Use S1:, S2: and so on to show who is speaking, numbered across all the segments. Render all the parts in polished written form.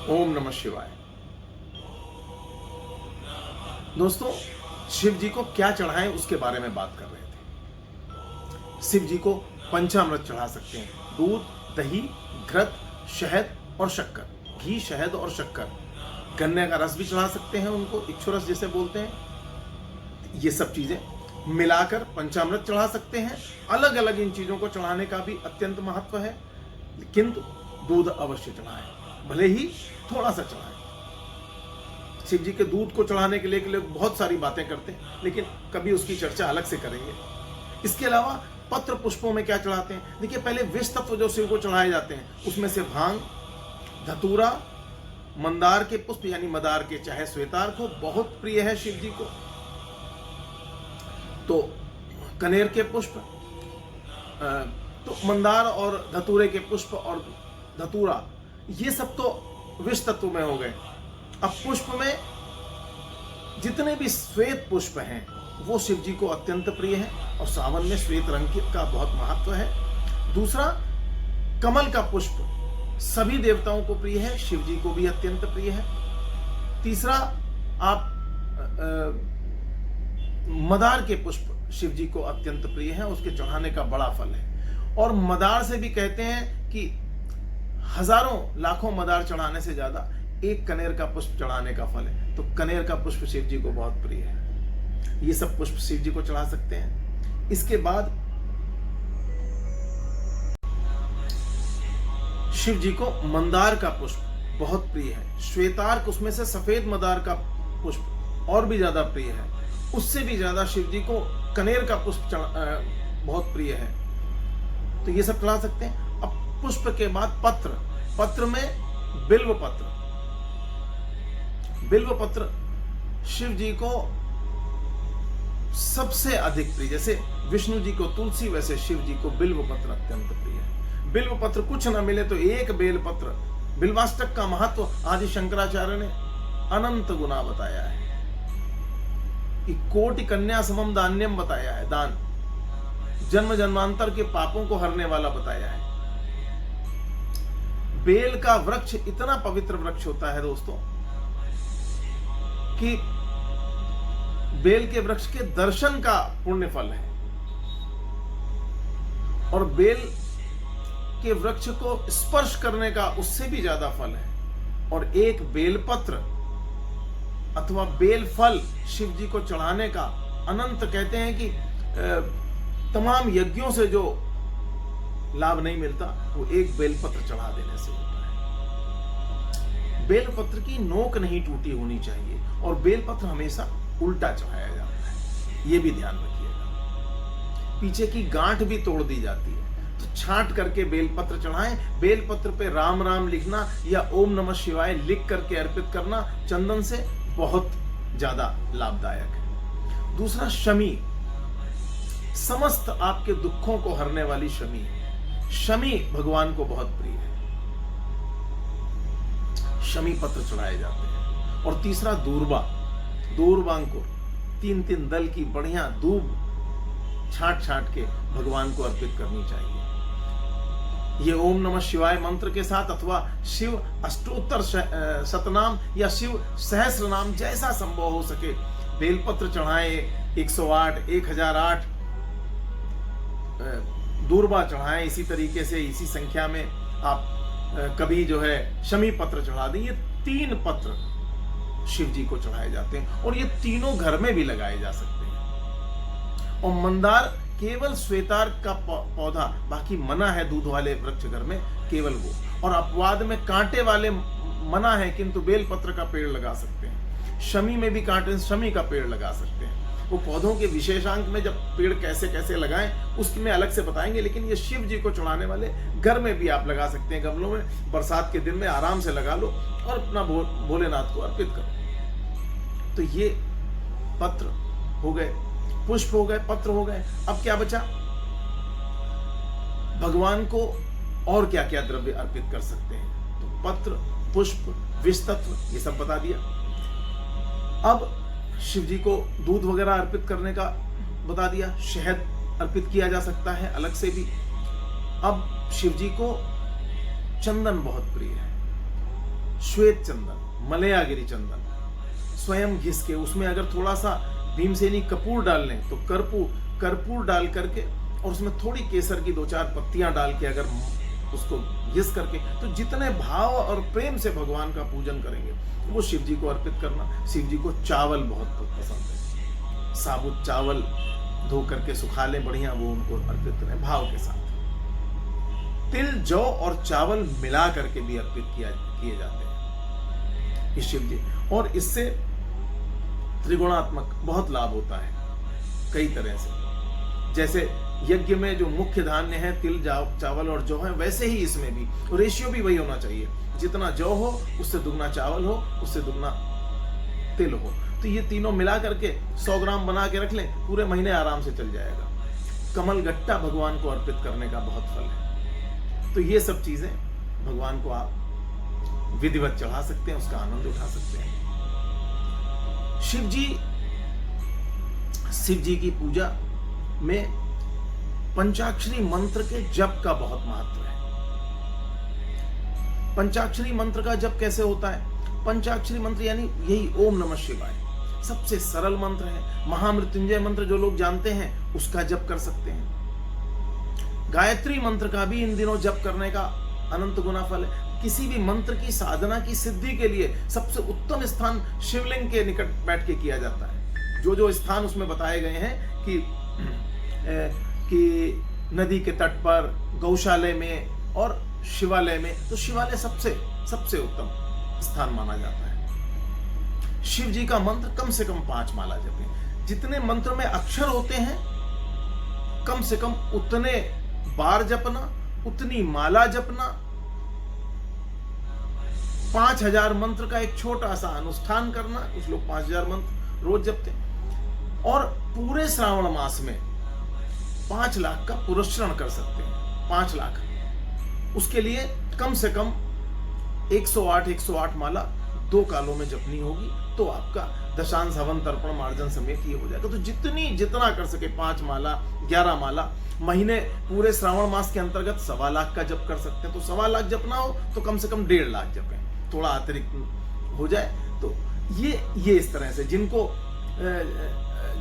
S1: ओम नमः शिवाय। दोस्तों, शिव जी को क्या चढ़ाएं उसके बारे में बात कर रहे थे। शिव जी को पंचामृत चढ़ा सकते हैं। दूध, दही, घृत, शहद और शक्कर। घी, शहद और शक्कर। गन्ने का रस भी चढ़ा सकते हैं उनको, इक्षुरस जिसे बोलते हैं। ये सब चीजें मिलाकर पंचामृत चढ़ा सकते हैं। अलग अलग इन चीजों को चढ़ाने का भी अत्यंत महत्व है, किंतु दूध अवश्य चढ़ाएं, भले ही थोड़ा सा चढ़ाएं। शिव जी के दूध को चढ़ाने के लिए बहुत सारी बातें करते हैं, लेकिन कभी उसकी चर्चा अलग से करेंगे। इसके अलावा पत्र पुष्पों में क्या चढ़ाते हैं? देखिए, पहले विष तत्व जो शिव को चढ़ाए जाते हैं उसमें से भांग, धतूरा, मंदार के पुष्प यानी मदार के चाहे श्वेतार को बहुत प्रिय है शिव जी को। तो कनेर के पुष्प, तो मंदार और धतूरे के पुष्प और धतूरा, ये सब तो विष तत्व में हो गए। अब पुष्प में जितने भी श्वेत पुष्प हैं वो शिव जी को अत्यंत प्रिय है, और सावन में श्वेत रंग का बहुत महत्व है। दूसरा, कमल का पुष्प सभी देवताओं को प्रिय है, शिव जी को भी अत्यंत प्रिय है। तीसरा, आप मदार के पुष्प शिव जी को अत्यंत प्रिय है, उसके चढ़ाने का बड़ा फल है। और मदार से भी कहते हैं कि हजारों लाखों मदार चढ़ाने से ज्यादा एक कनेर का पुष्प चढ़ाने का फल है। तो कनेर का पुष्प शिव जी को बहुत प्रिय है। ये सब पुष्प शिव जी को चढ़ा सकते हैं। इसके बाद शिव जी को मंदार का पुष्प बहुत प्रिय है। श्वेतार्क, उसमें से सफेद मदार का पुष्प और भी ज्यादा प्रिय है। उससे भी ज्यादा शिव जी को कनेर का पुष्प बहुत प्रिय है। तो ये सब चढ़ा सकते हैं। अब पुष्प के बाद पत्र। पत्र में बिल्व पत्र। बिल्व पत्र शिव जी को सबसे अधिक प्रिय। जैसे विष्णु जी को तुलसी, वैसे शिव जी को बिल्व पत्र अत्यंत प्रिय है। बिल्व पत्र कुछ न मिले तो एक बेल पत्र। बिल्वाष्टक का महत्व आदि शंकराचार्य ने अनंत गुना बताया है कि कोटि कन्या समम दान्यम बताया है। दान जन्म जन्मांतर के पापों को हरने वाला बताया है। बेल का वृक्ष इतना पवित्र वृक्ष होता है दोस्तों कि बेल के वृक्ष के दर्शन का पुण्य फल है, और बेल के वृक्ष को स्पर्श करने का उससे भी ज्यादा फल है। और एक बेलपत्र अथवा बेल फल शिव जी को चढ़ाने का अनंत, कहते हैं कि तमाम यज्ञों से जो लाभ नहीं मिलता वो एक बेलपत्र चढ़ा देने से होता है। बेलपत्र की नोक नहीं टूटी होनी चाहिए, और बेलपत्र हमेशा उल्टा चढ़ाया जाता है, ये भी ध्यान रखिएगा। पीछे की गांठ भी तोड़ दी जाती है। तो छांट करके बेलपत्र चढ़ाएं। बेलपत्र पे राम राम लिखना या ओम नमः शिवाय लिख करके अर्पित करना चंदन से बहुत ज्यादा लाभदायक है। दूसरा, शमी। समस्त आपके दुखों को हरने वाली शमी। शमी भगवान को बहुत प्रिय है। शमी पत्र चढ़ाए जाते हैं। और तीसरा, दूर्वा। दूर्वांकुर 3-3 दल की बढ़िया दूब छांट के भगवान को अर्पित करनी चाहिए। ये ओम नमः शिवाय मंत्र के साथ अथवा शिव अष्टोत्तर शतनाम या शिव सहस्र नाम जैसा संभव हो सके बेलपत्र चढ़ाएं। 108, 1008 दूर्वा चढ़ाएं। इसी तरीके से इसी संख्या में आप कभी जो है शमी पत्र चढ़ा दें। ये 3 पत्र शिव जी को चढ़ाए जाते हैं, और ये तीनों घर में भी लगाए जा सकते हैं। और मंदार केवल श्वेतार का पौधा, बाकी मना है दूध वाले वृक्ष घर में, केवल वो। और अपवाद में कांटे वाले मना है, किंतु बेलपत्र का पेड़ लगा सकते हैं। शमी में भी कांटे, शमी का पेड़ लगा सकते हैं। वो पौधों के विशेषांक में जब पेड़ कैसे कैसे लगाएं उसमें अलग से बताएंगे, लेकिन ये शिव जी को चढ़ाने वाले घर में भी आप लगा सकते हैं। गमलों में बरसात के दिन में आराम से लगा लो और अपना भोलेनाथ को अर्पित करो। तो ये पत्र हो गए, पुष्प हो गए, पत्र हो गए। अब क्या बचा? भगवान को और क्या क्या द्रव्य अर्पित कर सकते हैं? तो पत्र, पुष्प, विष तत्व, ये सब बता दिया। अब शिव जी को दूध वगैरह अर्पित करने का बता दिया। शहद अर्पित किया जा सकता है अलग से भी। अब शिव जी को चंदन बहुत प्रिय है। श्वेत चंदन, मलयागिरी चंदन स्वयं घिस के उसमें अगर थोड़ा सा भीमसेनी कपूर डाल लें तो कर्पूर डाल करके और उसमें थोड़ी केसर की 2-4 पत्तियां डाल के अगर उसको घिस करके, तो जितने भाव और प्रेम से भगवान का पूजन करेंगे वो शिव जी को अर्पित करना। शिव जी को चावल बहुत पसंद है, साबुत चावल धो करके सुखा लें बढ़िया, वो उनको अर्पित करें भाव के साथ। तिल, जौ और चावल मिला करके भी अर्पित किए जाते हैं इस शिव जी, और इससे त्रिगुणात्मक बहुत लाभ होता है कई तरह से। जैसे यज्ञ में जो मुख्य धान्य है तिल, चावल और जौ है, वैसे ही इसमें भी रेशियो भी वही होना चाहिए। जितना जौ हो उससे दुगना चावल हो, उससे दुगना तिल हो। तो ये तीनों मिला करके 100 ग्राम बना के रख लें, पूरे महीने आराम से चल जाएगा। कमल गट्टा भगवान को अर्पित करने का बहुत फल है। तो ये सब चीजें भगवान को आप विधिवत चढ़ा सकते हैं, उसका आनंद उठा सकते हैं। शिव जी की पूजा में पंचाक्षरी मंत्र के जप का बहुत महत्व है। पंचाक्षरी मंत्र का जप कैसे होता है? पंचाक्षरी मंत्र यानी यही ओम नमः शिवाय सबसे सरल मंत्र है। महामृत्युंजय मंत्र जो लोग जानते हैं उसका जप कर सकते हैं। गायत्री मंत्र का भी इन दिनों जप करने का अनंत गुना फल है। किसी भी मंत्र की साधना की सिद्धि के लिए सबसे उत्तम स्थान शिवलिंग के निकट बैठ के किया जाता है। जो स्थान उसमें बताए गए हैं कि नदी के तट पर, गौशाले में और शिवालय में, तो शिवालय सबसे उत्तम स्थान माना जाता है। शिव जी का मंत्र कम से कम 5 माला जपें। जितने मंत्र में अक्षर होते हैं कम से कम उतने बार जपना, उतनी माला जपना। 5000 मंत्र का एक छोटा सा अनुष्ठान करना। कुछ लोग 5000 मंत्र रोज जपते हैं। और पूरे श्रावण मास में 5 लाख का पुरस्चरण कर सकते हैं। 5 लाख। उसके लिए कम से कम 108 माला 2 कालों में जपनी होगी, तो आपका दशांश हवन तर्पण मार्जन समेत ये हो जाएगा। तो जितना कर सके 5 माला, 11 माला, महीने पूरे श्रावण मास के अंतर्गत 1.25 लाख का जप कर सकते हैं। तो 1.25 लाख जपना हो तो कम से कम 1.5 लाख जपें, थोड़ा अतिरिक्त हो जाए तो ये इस तरह से। जिनको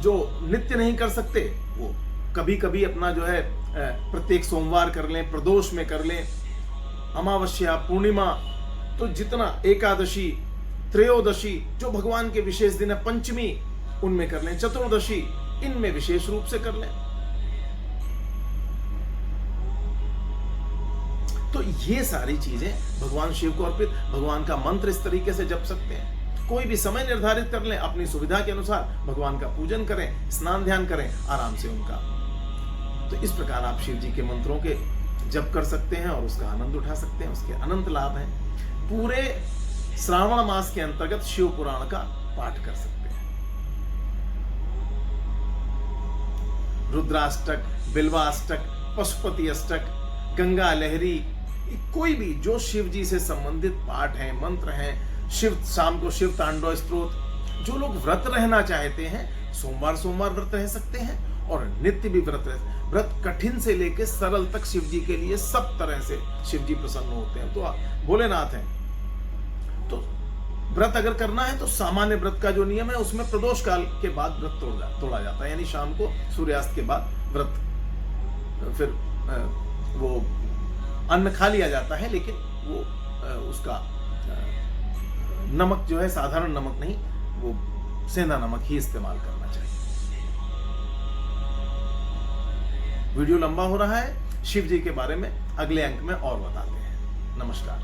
S1: जो नित्य नहीं कर सकते वो कभी कभी अपना जो है प्रत्येक सोमवार कर लें, प्रदोष में कर लें, अमावस्या, पूर्णिमा, तो जितना एकादशी, त्रयोदशी जो भगवान के विशेष दिन है, पंचमी उनमें कर लें, चतुर्दशी इनमें विशेष रूप से कर लें। तो ये सारी चीजें भगवान शिव को अर्पित। भगवान का मंत्र इस तरीके से जप सकते हैं। कोई भी समय निर्धारित कर लें, अपनी सुविधा के अनुसार भगवान का पूजन करें, स्नान ध्यान करें आराम से उनका। तो इस प्रकार आप शिव जी के मंत्रों के जप कर सकते हैं और उसका आनंद उठा सकते हैं। उसके अनंत लाभ हैं। पूरे श्रावण मास के अंतर्गत शिव पुराण का पाठ कर सकते हैं। रुद्राष्टक, बिल्वाष्टक, पशुपति अष्टक, गंगा लहरी, कोई भी जो शिव जी से संबंधित पाठ हैं, मंत्र हैं, शाम को शिव तांडव स्तोत्र। जो लोग व्रत रहना चाहते हैं सोमवार व्रत रह सकते हैं और नित्य भी व्रत कठिन से लेकर सरल तक शिव जी के लिए सब तरह से शिव जी प्रसन्न होते हैं। तो भोलेनाथ हैं, तो व्रत अगर करना है तो सामान्य व्रत का जो नियम है उसमें प्रदोष काल के बाद व्रत तोड़ा जाता है, यानी शाम को सूर्यास्त के बाद व्रत, फिर वो अन्न खा लिया जाता है, लेकिन वो उसका नमक जो है साधारण नमक नहीं, वो सेंधा नमक ही इस्तेमाल करना चाहिए। वीडियो लंबा हो रहा है, शिव जी के बारे में अगले अंक में और बताते हैं। नमस्कार।